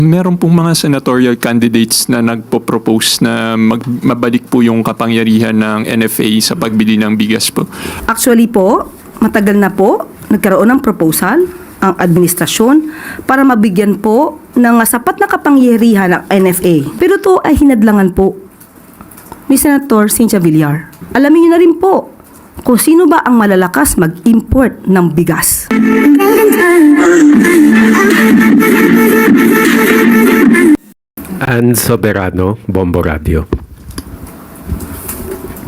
Meron pong mga senatorial candidates na nagpo-propose na mabalik po yung kapangyarihan ng NFA sa pagbili ng bigas po. Actually po, matagal na po nagkaroon ng proposal ang administrasyon para mabigyan po ng sapat na kapangyarihan ng NFA. Pero to ay hinadlangan po ni Senator Cynthia Villar. Alamin niyo na rin po kung sino ba ang malalakas mag-import ng bigas. Ann Soberano, Bombo Radio.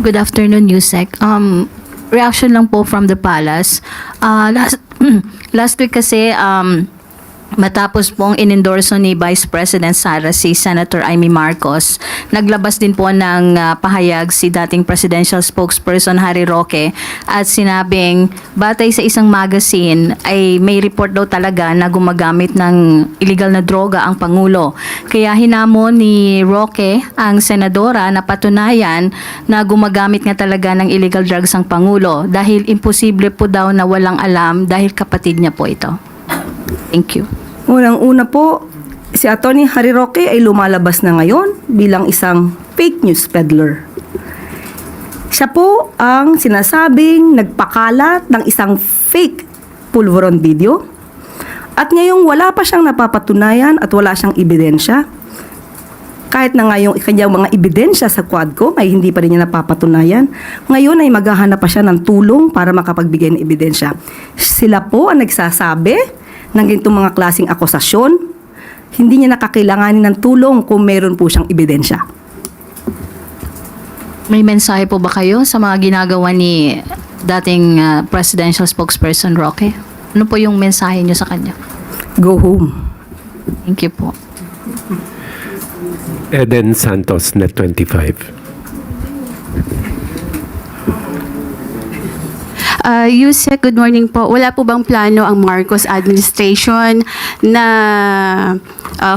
Good afternoon, Yusek. Reaction lang po from the palace. Last week kasi, matapos pong inendorso ni Vice President Sara si Senator Amy Marcos, naglabas din po ng pahayag si dating presidential spokesperson Harry Roque at sinabing batay sa isang magazine ay may report daw talaga na gumagamit ng illegal na droga ang Pangulo. Kaya hinamon ni Roque ang senadora na patunayan na gumagamit nga talaga ng illegal drugs ang Pangulo dahil imposible po daw na walang alam dahil kapatid niya po ito. Thank you. Unang-una po, si Atty. Harry Roque ay lumalabas na ngayon bilang isang fake news peddler. Siya po ang sinasabing nagpakalat ng isang fake pulveron video at ngayong wala pa siyang napapatunayan at wala siyang ebidensya. Kahit na nga yung kanyang mga ebidensya sa Quadcom ay hindi pa rin niya napapatunayan. Ngayon ay maghahanap pa siya ng tulong para makapagbigay ng ebidensya. Sila po ang nagsasabi ng ganitong mga klaseng akusasyon, hindi niya nakakailanganin ng tulong kung meron po siyang ebidensya. May mensahe po ba kayo sa mga ginagawa ni dating presidential spokesperson Roque? Ano po yung mensahe niyo sa kanya? Go home. Thank you po. Eden Santos, Net 25. Yusek, good morning po. Wala po bang plano ang Marcos administration na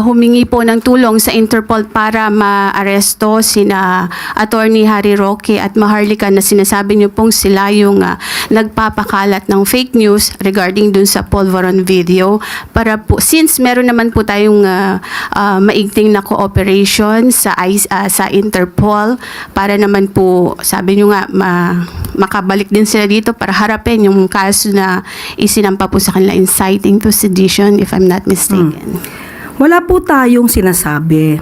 humingi po ng tulong sa Interpol para maaresto sina Attorney Harry Roque at Maharlika na sinasabi niyo pong sila yung nagpapakalat ng fake news regarding dun sa Polvoron video para po, since meron naman po tayong maigting na cooperation sa Interpol para naman po, sabi niyo nga, makabalik din sila dito para harapin yung kaso na isinampa po sa kanila inciting to sedition, if I'm not mistaken. Wala po tayong sinasabi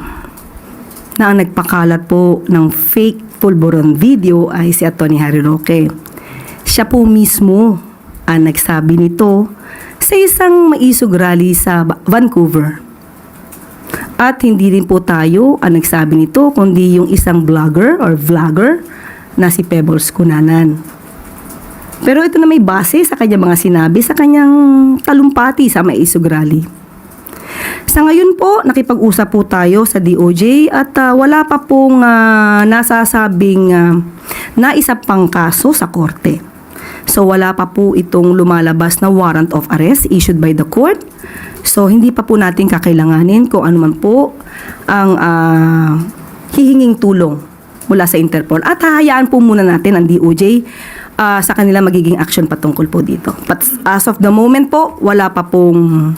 na ang nagpakalat po ng fake pulveron video ay si Atty. Harry Roque. Siya po mismo ang nagsabi nito sa isang maisog rally sa Vancouver. At hindi rin po tayo ang nagsabi nito, kundi yung isang vlogger na si Pebbles Cunanan. Pero ito na may base sa kanyang mga sinabi sa kanyang talumpati sa maisog rally. Sa ngayon po, nakipag-usap po tayo sa DOJ at wala pa pong nasasabing naisa pang kaso sa korte. So wala pa po itong lumalabas na warrant of arrest issued by the court. So hindi pa po natin kakailanganin kung ano man po ang hihinging tulong mula sa Interpol. At hahayaan po muna natin ang DOJ sa kanila magiging action patungkol po dito. But as of the moment po, wala pa pong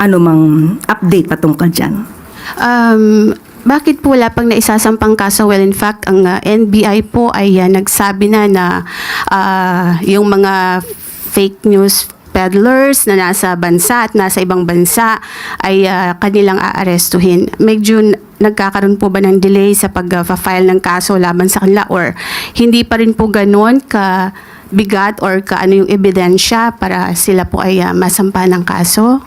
anumang update patungkol dyan. Bakit po wala pang naisasampang kaso? Well, in fact, ang NBI po ay nagsabi na yung mga fake news peddlers na nasa bansa at nasa ibang bansa ay kanilang aarestuhin. Medyo nagkakaroon po ba ng delay sa pag-file ng kaso laban sa kanila or hindi pa rin po ganon ka bigat or kaano yung ebidensya para sila po ay masampa ng kaso?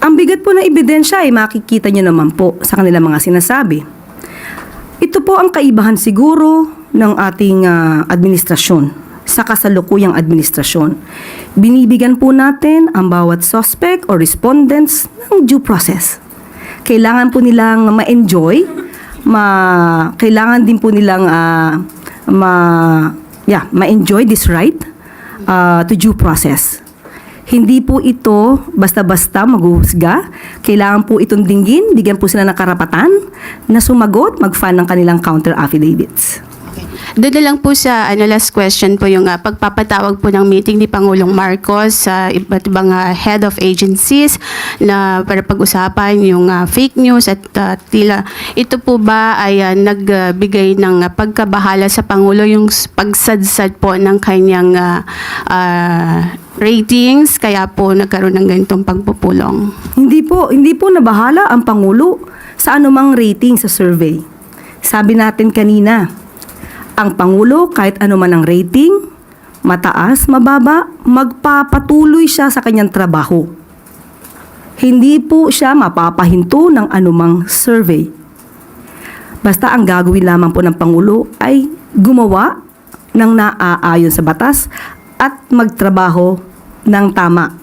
Ang bigat po ng ebidensya ay makikita nyo naman po sa kanilang mga sinasabi. Ito po ang kaibahan siguro ng ating administrasyon sa kasalukuyang administrasyon. Binibigyan po natin ang bawat suspect or respondents ng due process. Kailangan po nilang ma-enjoy, kailangan din po nilang ma-enjoy this right to due process. Hindi po ito basta-basta maghuhusga. Kailangan po itong dinggin, bigyan po sila ng karapatan na sumagot, mag-file ng kanilang counter affidavits. Doon na lang po sa last question po yung pagpapatawag po ng meeting ni Pangulong Marcos sa iba't ibang head of agencies na para pag-usapan yung fake news at tila ito po ba ay nagbigay ng pagkabahala sa Pangulo yung pagsadsad po ng kanyang ratings kaya po nagkaroon ng ganitong pagpupulong. Hindi po nabahala ang Pangulo sa anumang rating sa survey. Sabi natin kanina, ang Pangulo kahit anuman ang rating, mataas, mababa, magpapatuloy siya sa kanyang trabaho. Hindi po siya mapapahinto ng anumang survey. Basta ang gagawin lamang po ng Pangulo ay gumawa ng naaayon sa batas at magtrabaho ng tama.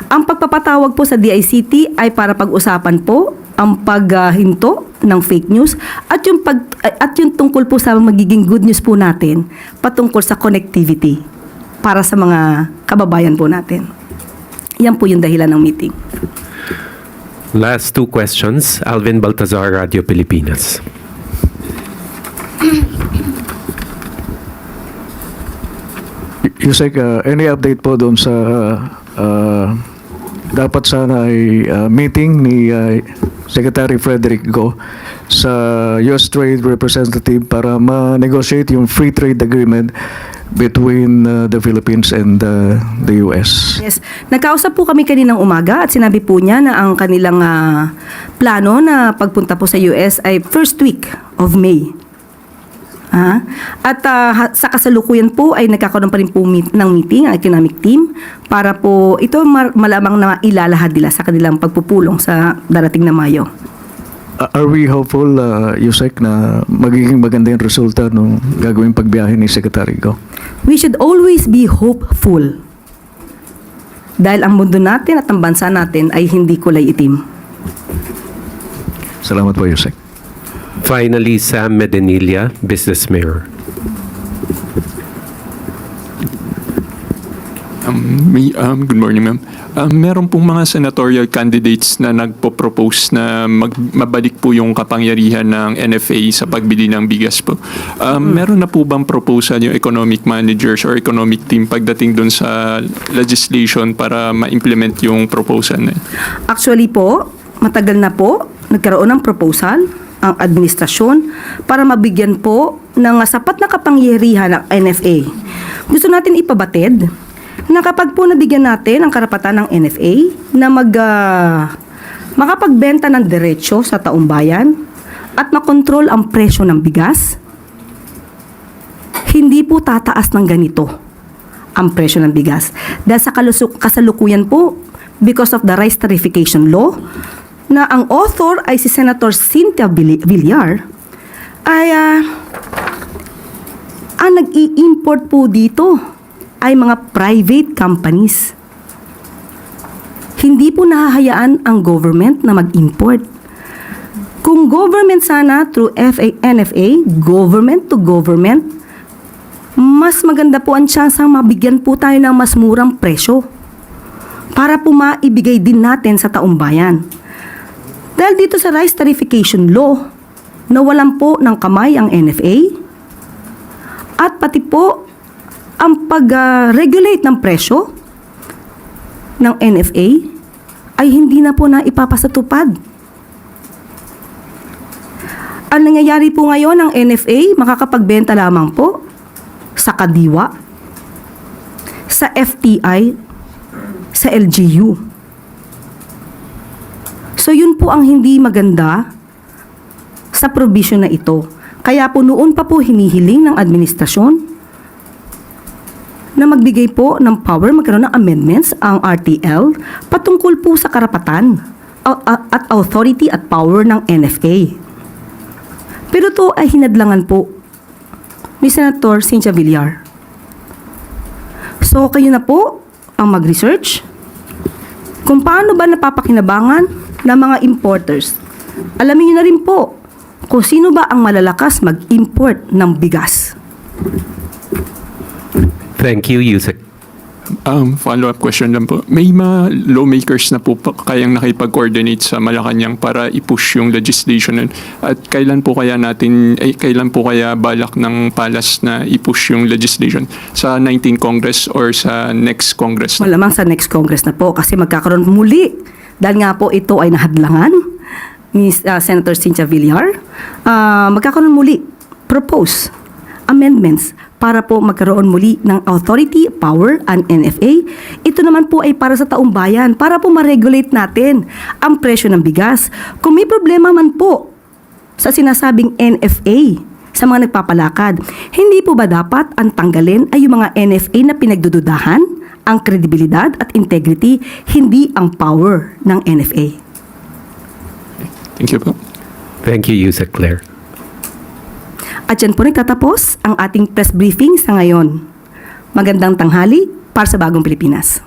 Ang pagpapatawag po sa DICT ay para pag-usapan po ang paghinto ng fake news at yung tungkol po sa magiging good news po natin patungkol sa connectivity para sa mga kababayan po natin. Yan po yung dahilan ng meeting. Last two questions. Alvin Baltazar, Radio Pilipinas. Yusek, any update po doon sa dapat sana ay meeting ni Secretary Frederick Go sa US Trade Representative para ma-negotiate yung free trade agreement between the Philippines and the US. Yes. Nagkausap po kami kaninang umaga at sinabi po niya na ang kanilang plano na pagpunta po sa US ay first week of May. At sa kasalukuyan po ay nagkakaroon pa rin po ng meeting ang economic team para po ito malamang na ilalahad nila sa kanilang pagpupulong sa darating na Mayo. Are we hopeful, Yusek, na magiging maganda yung resulta ng gagawing pagbiyahe ni Secretary Go? We should always be hopeful. Dahil ang mundo natin at ang bansa natin ay hindi kulay itim. Salamat po, Yusek. Finally, Sam Medinilla, Business Mirror. Good morning, ma'am. Meron pong mga senatorial candidates na nagpo-propose na mabalik po yung kapangyarihan ng NFA sa pagbili ng bigas po. Meron na po bang proposal yung economic managers or economic team pagdating doon sa legislation para ma-implement yung proposal na yun? Actually po, matagal na po nagkaroon ng proposal ang administrasyon para mabigyan po ng sapat na kapangyarihan ng NFA. Gusto natin ipabatid na kapag po nabigyan natin ang karapatan ng NFA na makapagbenta ng diretsyo sa taong bayan at makontrol ang presyo ng bigas, hindi po tataas ng ganito ang presyo ng bigas. Dahil sa kasalukuyan po, because of the rice tarification law, na ang author ay si Senator Cynthia Villar, ay ang nag-i-import po dito ay mga private companies. Hindi po nahahayaan ang government na mag-import. Kung government sana through NFA, government to government, mas maganda po ang tsansang mabigyan po tayo ng mas murang presyo para po maibigay din natin sa taong bayan. Dahil dito sa rice tarification law, nawalan po ng kamay ang NFA at pati po ang pag-regulate ng presyo ng NFA ay hindi na po na ipapasatupad. Ang nangyayari po ngayon ng NFA, makakapagbenta lamang po sa Kadiwa, sa FTI, sa LGU. So yun po ang hindi maganda sa provision na ito. Kaya po noon pa po hinihiling ng administrasyon na magbigay po ng power, magkaroon ng amendments ang RTL patungkol po sa karapatan at authority at power ng NFA. Pero ito ay hinadlangan po ni Senator Cynthia Villar. So kayo na po ang mag-research kung paano ba napapakinabangan ng mga importers. Alamin niyo na rin po kung sino ba ang malalakas mag-import ng bigas. Thank you, Yusek. Follow-up question lang po. May mga lawmakers na po kayang nakipag-coordinate sa Malacanang para i-push yung legislation nun? At kailan po kaya balak ng Palas na i-push yung legislation? Sa 19 Congress or sa next Congress? Malamang sa next Congress na po kasi magkakaroon muli. Dahil nga po ito ay nahadlangan ni Senator Cynthia Villar. Magkakaroon muli propose amendments para po magkaroon muli ng authority, power, and NFA. Ito naman po ay para sa taong bayan, para po ma-regulate natin ang presyo ng bigas. Kung may problema man po sa sinasabing NFA sa mga nagpapalakad, hindi po ba dapat ang tanggalin ay yung mga NFA na pinagdududahan, ang kredibilidad at integrity, hindi ang power ng NFA? Thank you po. Thank you, Yusek Claire. At yan po nagtatapos ang ating press briefing sa ngayon. Magandang tanghali para sa Bagong Pilipinas.